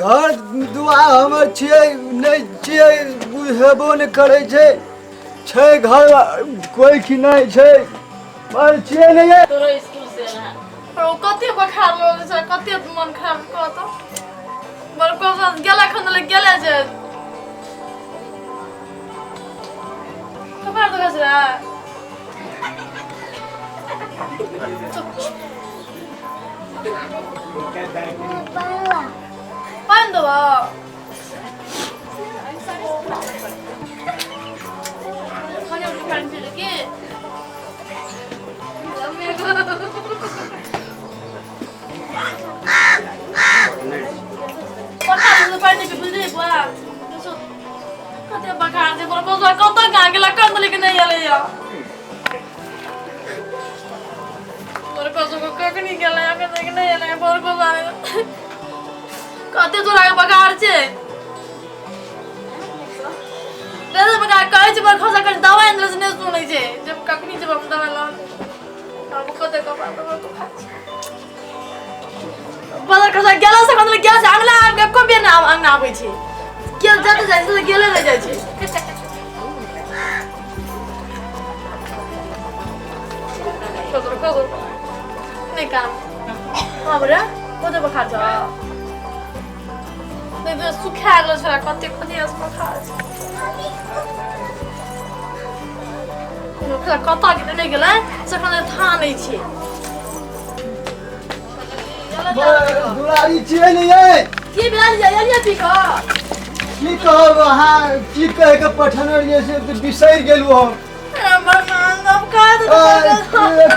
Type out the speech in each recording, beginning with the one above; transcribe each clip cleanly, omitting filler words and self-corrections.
घर दुआर हमर छियै नहीं छियै हेबो नहीं करे छै घर कोई की नहीं छै पर छियै नहीं तोरो स्कूल से ना पर कते बखार लोग छै कते मन खराब क त बड़को गेला खन ले गेले जे कपार तो गजरा पान दो खाने उठ पान पी के बखार तो पानी के बुझे बुआ कते बखार दे पर को कत गा गेला कर लेके नहीं आले या पर को ककनी गेला या के नहीं आले पर को जाने कते जोरा के बखार छे दादा बखार कहै छै पर खसा कर दवाई अंदर से नहीं सुनै छै जब ककनी जब हम दवाई ला अब कते कपा तो खा बाजार खसा गेला से मतलब गेला से अगला आके को भी ना अंगना आबै छै के जाते जाय से गेले रह जाय छै को नहीं काम हां बरा कोते बखार छ नहीं तो सुखा गेल छ कते कते आस बखार छ कता के नहीं गेला से कने था नहीं छै दुलारी छियै नहीं की बिलाल जाइए पिका की कहब अहाँ की कहे के पठनरिये से बिसरि गेलु हम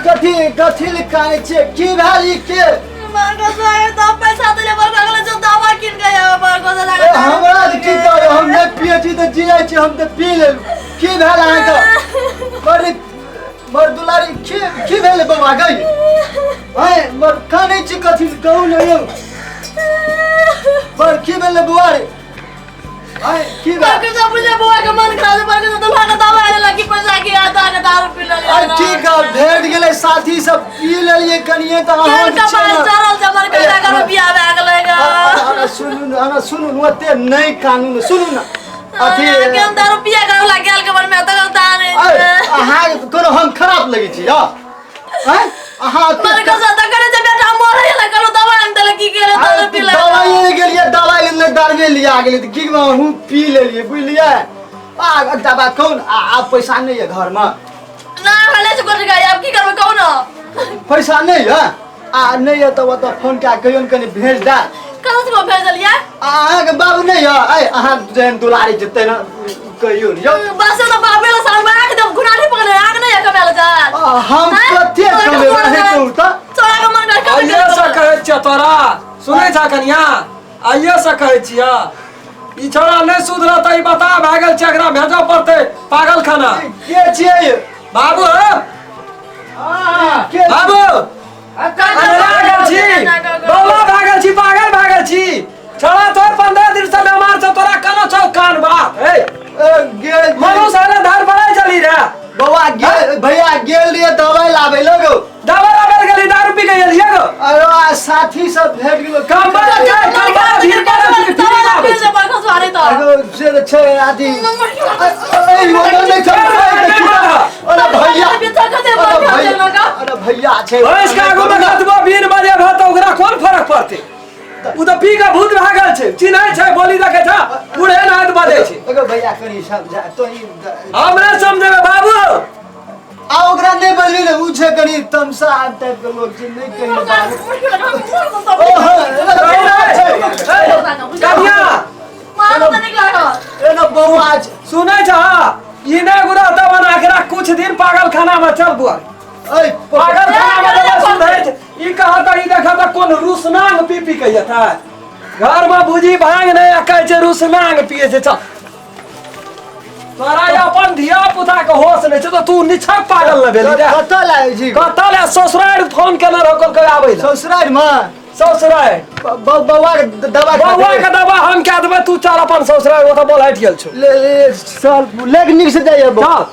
कथी कथी लिखाए छै की भेल के पैसा देले बरका जो दवा किन गया बरका लगा हमरा की करे हम नहीं पिए छी त जियै छी हम त पी लेलु की भेल अहाँ के बड़ दुलारी की भेल बाबा गई हाय मर काने छी कथी कहू नहीं बड़ की भेल बुआ रे हाय की भेल के सब बुझे बुआ के मन खराब बरका तो लगा दवा आले लगी पैसा के आधा के दारू पी ले ठीक है भेट गेले साथी सब पी लेलिए कनिए त अहाँ के चरल जमर के लगा बियाह भए गेलै सुनु सुनु ओते नहीं कानून सुनु ना अथी के हम दारू पिया गला गेल के मन में त दाने अहाँ कोनो हम खराब लगे छी या हैं अहाँ मर के साथ करे जे बेटा मरे ला करो दवाई हम देले की करे दारू पी ले दवाई ले गेलिए दवाई ले दारू लिया गेले त की हम पी लेलिए बुझलिए आ दवा कौन आ पैसा नहीं है घर में ना हले से कर गया अब की करबे कौन पैसा नहीं है आ नहीं है तो वो तो फोन का कहियो कनी भेज दा कहां से भेज दिया अहाँ के बाबू नहीं है ए अहाँ जेन दुलारी जते ना कहियो यो बस तो बाबे ला साल में आके दम गुनाठी पकड़े आग नहीं है कमेला जा हम कते कमे रहे कहू त चोरा के मन कर आइए से कहै छ तोरा सुनै छ कनिया आइए से कहै छिया ई छोरा नहीं सुधरत ई बता भए गेल छै एकरा भेजऽ पड़तै पागल खाना के छियै बाबू के बाबू भागल छी बौआ भागल छी पागल भागल छी छोरा तोर 15 दिन से बीमार छ तोरा कनो छौ कान बात ए गेल मनु सारे धार बड़ाई चली रे बौआ गेल भैया गेल लिए दवाई लावे लगो दवा लावे गेली दारू पी गई लिया गो अरे साथी सब भेट गेलो काम बड़ा के काम भीड़ कर से बरखा सुआरे तो एगो से छै आदि ए मोनो नहीं छै अरे भैया अरे भैया छै इसका आगू में कतबो बीन बजे भ त ओकरा कोन फरक पड़ते उ त पी के भूत भागल छै चिन्है छै बोली रखे छ बूढ़े नाद बजे छै एगो भैया कनी समझा तो ई हमरे समझे बाबू आ ओकरा नहीं बजली ने उ छै कनी तमसा टाइप के लोग छै नहीं कही कन्या मार तो नहीं लागो ए ना बौआ सुनै छ ई ने गुरा त बना के कुछ दिन पागल खाना में चल बुआ ए पागल खाना में सुधरै छै ई कहा त ई देखा त कोन रूसनांग पी पी के था घर में बुझी भांग नहीं कहै छै रूसनांग पिए छै चल तोरा अपन धिया पुता के होश नहीं छै तो तू निछक पागल न भेली रे कत लाए जी कतल है ससुराल फोन केना रोकल के आबै ला ससुराल में ससुराल बौआ के दवा बौआ के दवा हम क्या देबै तू चल अपन ससुराल ओ त बोल हट गेल छौ ले साल लेग निक से जाइए चल